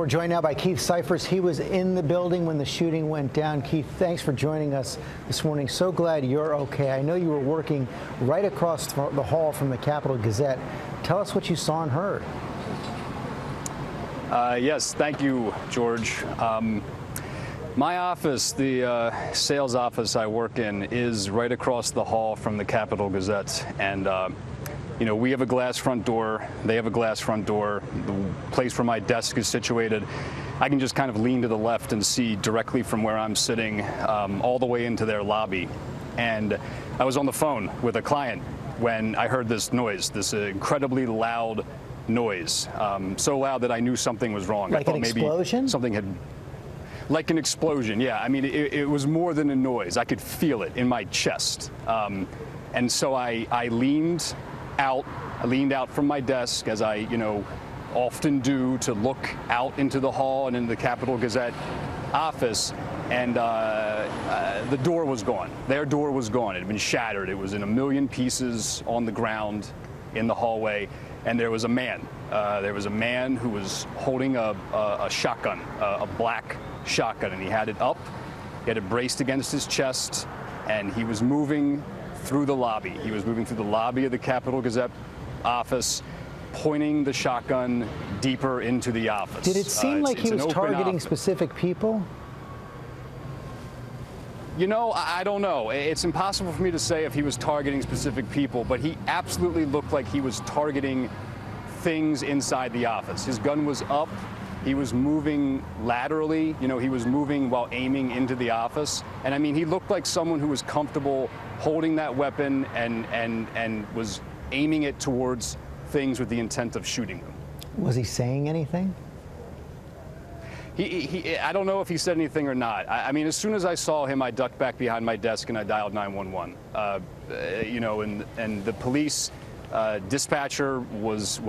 We're joined now by Keith Cyphers. He was in the building when the shooting went down. Keith, thanks for joining us this morning. So glad you're okay. I know you were working right across the hall from the Capital Gazette. Tell us what you saw and heard. Yes, thank you, George. My office, the sales office I work in, is right across the hall from the Capital Gazette. And you know, we have a glass front door, they have a glass front door. The place where my desk is situated, I can just kind of lean to the left and see directly from where I'm sitting all the way into their lobby. And I was on the phone with a client when I heard this noise, this incredibly loud noise. So loud that I knew something was wrong. Like I thought an maybe explosion? Something had... Like an explosion, yeah. I mean, it was more than a noise. I could feel it in my chest. And so I leaned out from my desk, as I, often do, to look out into the hall and into the Capital Gazette office, and the door was gone. Their door was gone. It had been shattered. It was in a million pieces on the ground in the hallway, and there was a man. There was a man who was holding a shotgun, a black shotgun, and he had it up. He had it braced against his chest, and he was moving through the lobby. He was moving through the lobby of the Capital Gazette office, pointing the shotgun deeper into the office. Did it seem like he was targeting specific people? I don't know. It's impossible for me to say if he was targeting specific people, but he absolutely looked like he was targeting things inside the office. His gun was up. He was moving laterally. He was moving while aiming into the office. And I mean, he looked like someone who was comfortable holding that weapon and was aiming it towards things with the intent of shooting them. Was he saying anything? I don't know if he said anything or not. I mean, as soon as I saw him, I ducked back behind my desk and I dialed 911. And the police dispatcher was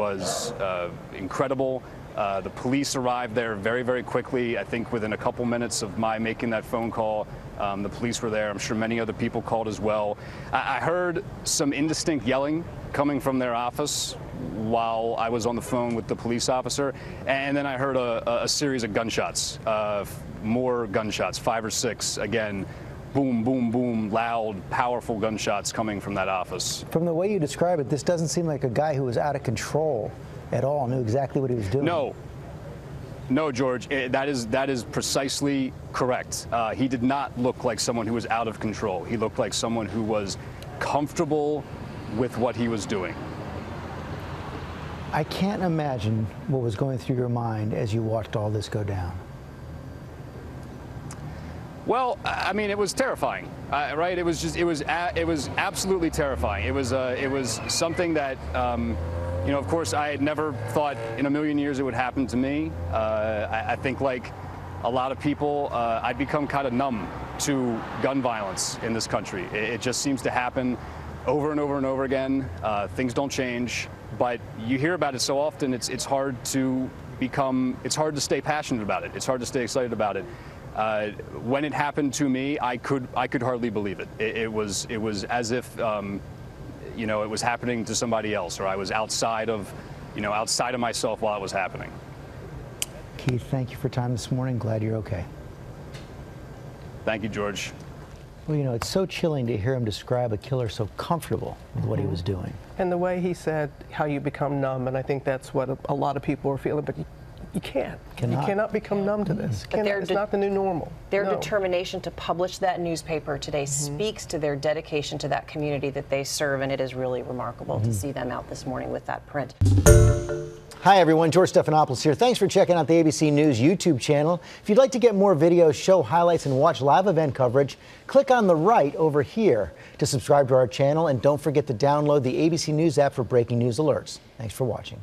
incredible. The police arrived there very, very quickly. I think within a couple minutes of my making that phone call, the police were there. I'm sure many other people called as well. I heard some indistinct yelling coming from their office while I was on the phone with the police officer. And then I heard a series of gunshots, more gunshots, 5 or 6, again, boom, boom, boom, loud, powerful gunshots coming from that office. From the way you describe it, this doesn't seem like a guy who was out of control at all, knew exactly what he was doing. No, George, that is precisely correct. He did not look like someone who was out of control. He looked like someone who was comfortable with what he was doing. I can't imagine what was going through your mind as you watched all this go down. Well, I mean, it was terrifying, right? It was absolutely terrifying. It was something that, of course, I had never thought in a million years it would happen to me. I think, like a lot of people, I'd become kind of numb to gun violence in this country. It just seems to happen over and over and over again. Things don't change, but you hear about it so often. It's hard to stay passionate about it. It's hard to stay excited about it. When it happened to me, I could hardly believe it. It was as if it was happening to somebody else, or I was outside of myself while it was happening. Keith, thank you for time this morning. Glad you're okay. Thank you, George. Well, it's so chilling to hear him describe a killer so comfortable with what he was doing. And the way he said how you become numb, and I think that's what a lot of people are feeling, but you can't. You cannot become numb to this. It's not the new normal. Their determination to publish that newspaper today speaks to their dedication to that community that they serve, and it is really remarkable to see them out this morning with that print. Hi everyone, George Stephanopoulos here. Thanks for checking out the ABC News YouTube channel. If you'd like to get more videos, show highlights, and watch live event coverage, click on the right over here to subscribe to our channel, and don't forget to download the ABC News app for breaking news alerts. Thanks for watching.